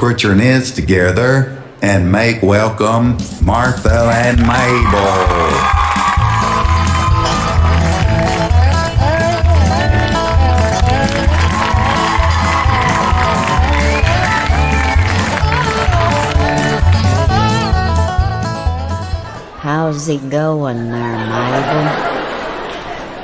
Put your knees together and make welcome Martha and Mabel. How's it going there, Mabel?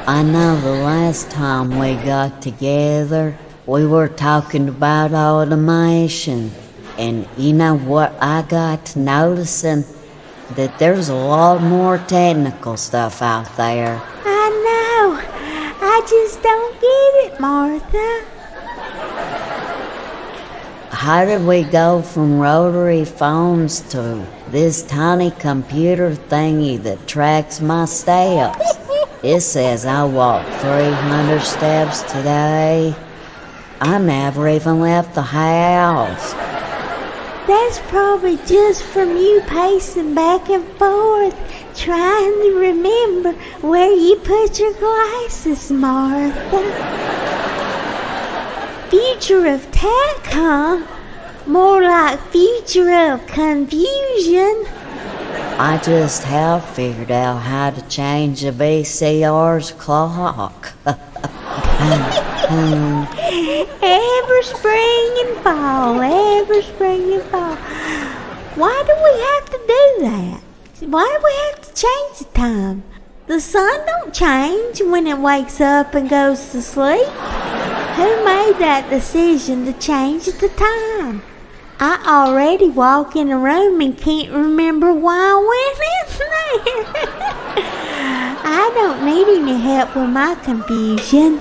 I know the last time we got together, we were talking about automation. And you know what I got to noticing? That there's a lot more technical stuff out there. I know. I just don't get it, Martha. How did we go from rotary phones to this tiny computer thingy that tracks my steps? It says I walked 300 steps today. I never even left the house. That's probably just from you pacing back and forth, trying to remember where you put your glasses, Martha. Future of tech, huh? More like future of confusion. I just have figured out how to change a VCR's clock. Every spring and fall, every spring and fall. Why do we have to do that? Why do we have to change the time? The sun don't change when it wakes up and goes to sleep. Who made that decision to change the time? I already walk in a room and can't remember why I went in there. I don't need any help with my confusion.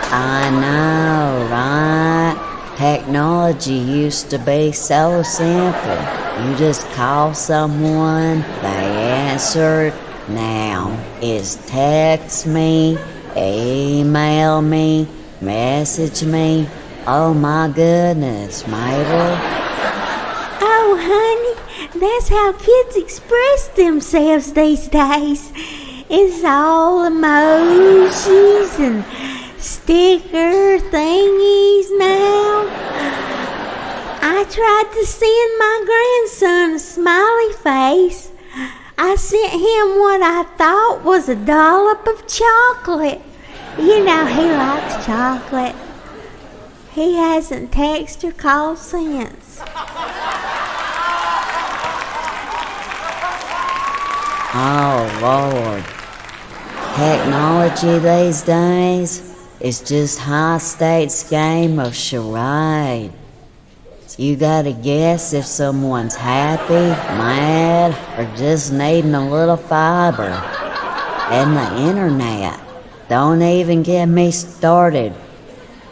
I know, right? Technology used to be so simple. You just call someone, they answered. Now it's text me, email me, message me. Oh my goodness, Mabel. Oh, honey, that's how kids express themselves these days. It's all emojis and sticker thingies now. I tried to send my grandson a smiley face. I sent him what I thought was a dollop of chocolate. You know he likes chocolate. He hasn't texted or called since. Oh, Lord. Technology these days is just high stakes game of charade. You gotta guess if someone's happy, mad, or just needing a little fiber. And the internet. Don't even get me started.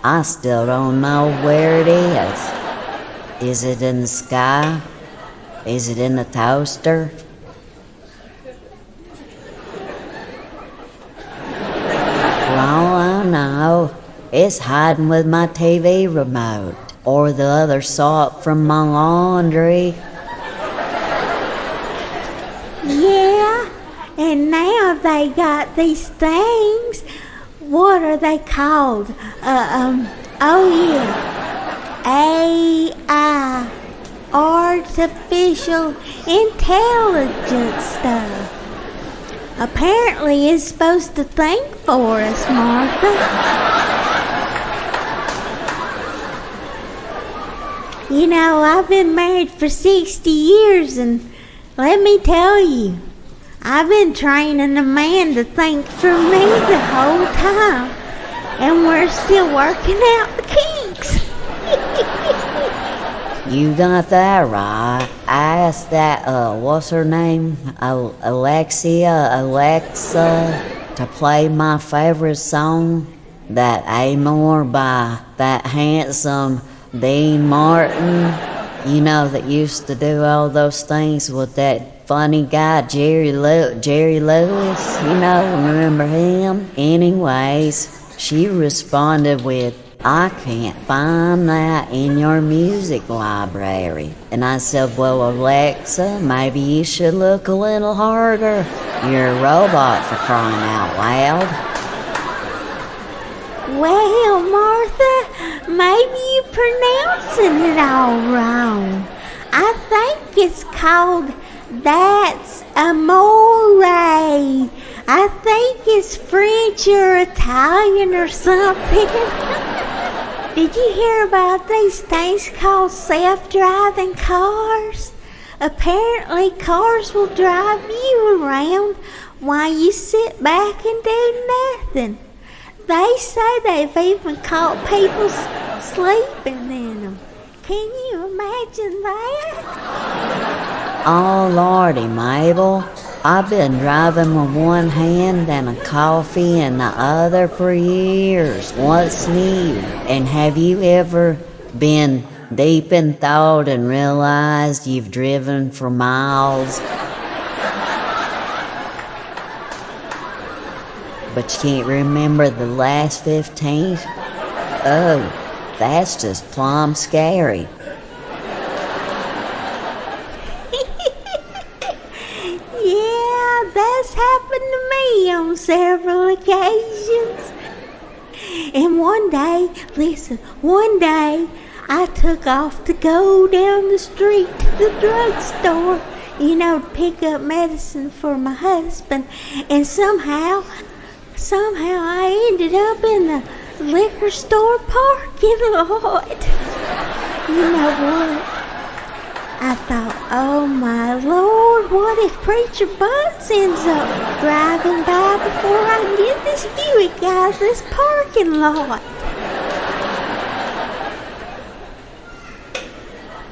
I still don't know where it is. Is it in the sky? Is it in the toaster? For all I know, it's hiding with my TV remote or the other sock from my laundry. Yeah, and now they got these things. What are they called? Oh yeah, AI, artificial intelligence stuff. Apparently it's supposed to think for us, Martha. You know, I've been married for 60 years, and let me tell you, I've been training a man to think for me the whole time, and we're still working out the kinks. You got that right. I asked that, what's her name? Alexa, to play my favorite song, that Amor by that handsome Dean Martin, you know, that used to do all those things with that funny guy, Jerry Lewis, you know, remember him? Anyways, she responded with, I can't find that in your music library. And I said, well, Alexa, maybe you should look a little harder. You're a robot, for crying out loud. Well, Martha, maybe you're pronouncing it all wrong. I think it's called That's Amore. I think it's French or Italian or something. Did you hear about these things called self-driving cars? Apparently cars will drive you around while you sit back and do nothing. They say they've even caught people sleeping in them. Can you imagine that? Oh, Lordy, Mabel. I've been driving with one hand and a coffee in the other for years. What's new? And have you ever been deep in thought and realized you've driven for miles, but you can't remember the last 15? Oh, that's just plumb scary. Yeah, that's happened to me on several occasions. And one day, I took off to go down the street to the drugstore, to pick up medicine for my husband. And somehow I ended up in the liquor store parking lot. You know what? I thought, oh my Lord, what if Preacher Butts ends up driving by before I can get this Buick out of this parking lot?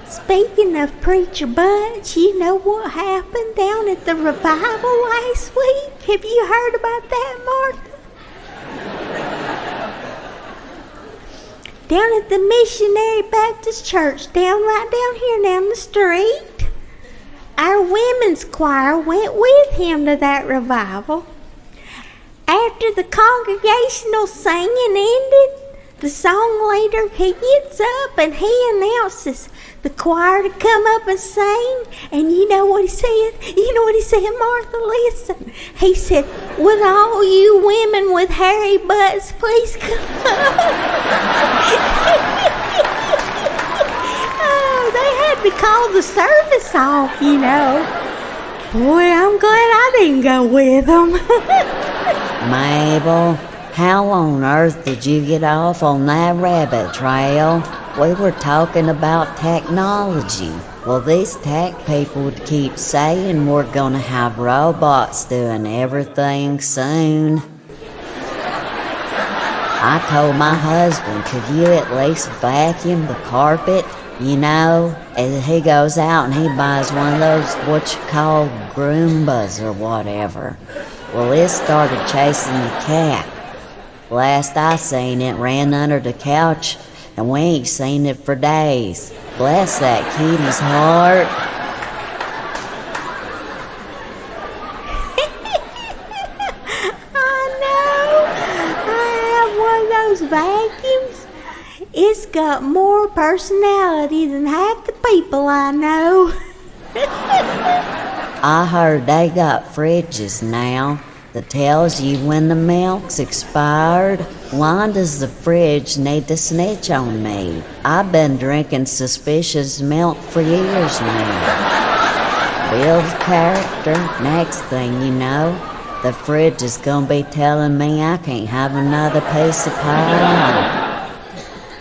Speaking of Preacher Butts, you know what happened down at the revival last week? Have you heard about that, Martha? Down at the Missionary Baptist Church, right down here down the street, our women's choir went with him to that revival. After the congregational singing ended, the song leader, he gets up and he announces the choir to come up and sing. And you know what he said? Martha, listen. He said, would all you women with hairy butts please come up? Oh, they had to call the service off, Boy, I'm glad I didn't go with them. Mabel, how on earth did you get off on that rabbit trail? We were talking about technology. Well, these tech people keep saying we're gonna have robots doing everything soon. I told my husband, could you at least vacuum the carpet? And he goes out and he buys one of those, what you call Groombas or whatever. Well, it started chasing the cat. Last I seen it ran under the couch, and we ain't seen it for days. Bless that kitty's heart. I know. I have one of those vacuums. It's got more personality than half the people I know. I heard they got fridges now that tells you when the milk's expired. Why does the fridge need to snitch on me? I've been drinking suspicious milk for years now. Builds character. Next thing you know, the fridge is gonna be telling me I can't have another piece of pie.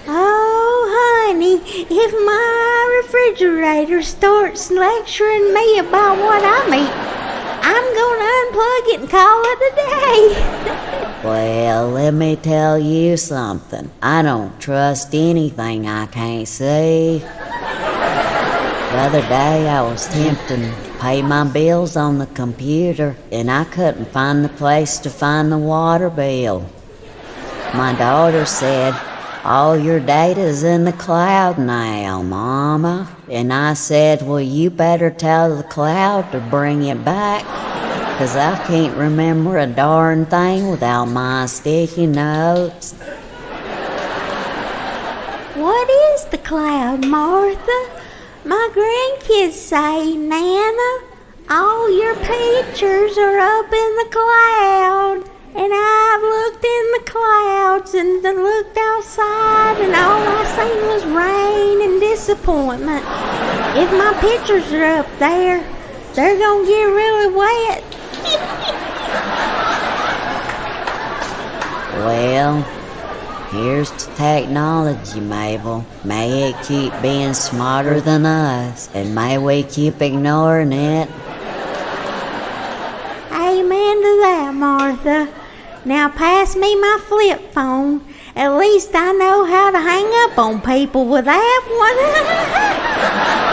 Oh, honey, if my refrigerator starts lecturing me about what I'm eating, I'm gonna unplug it and call it a day. Well, let me tell you something. I don't trust anything I can't see. The other day I was tempted to pay my bills on the computer, and I couldn't find the place to find the water bill. My daughter said, all your data's in the cloud now, Mama. And I said, well, you better tell the cloud to bring it back, 'cause I can't remember a darn thing without my sticky notes. What is the cloud, Martha? My grandkids say, Nana, all your pictures are up in the cloud. And I've looked in the clouds and I looked outside and all I seen was rain and disappointment. If my pictures are up there, they're gonna get really wet. Well, here's to technology, Mabel. May it keep being smarter than us, and may we keep ignoring it. Amen to that, Martha. Now pass me my flip phone. At least I know how to hang up on people with that one.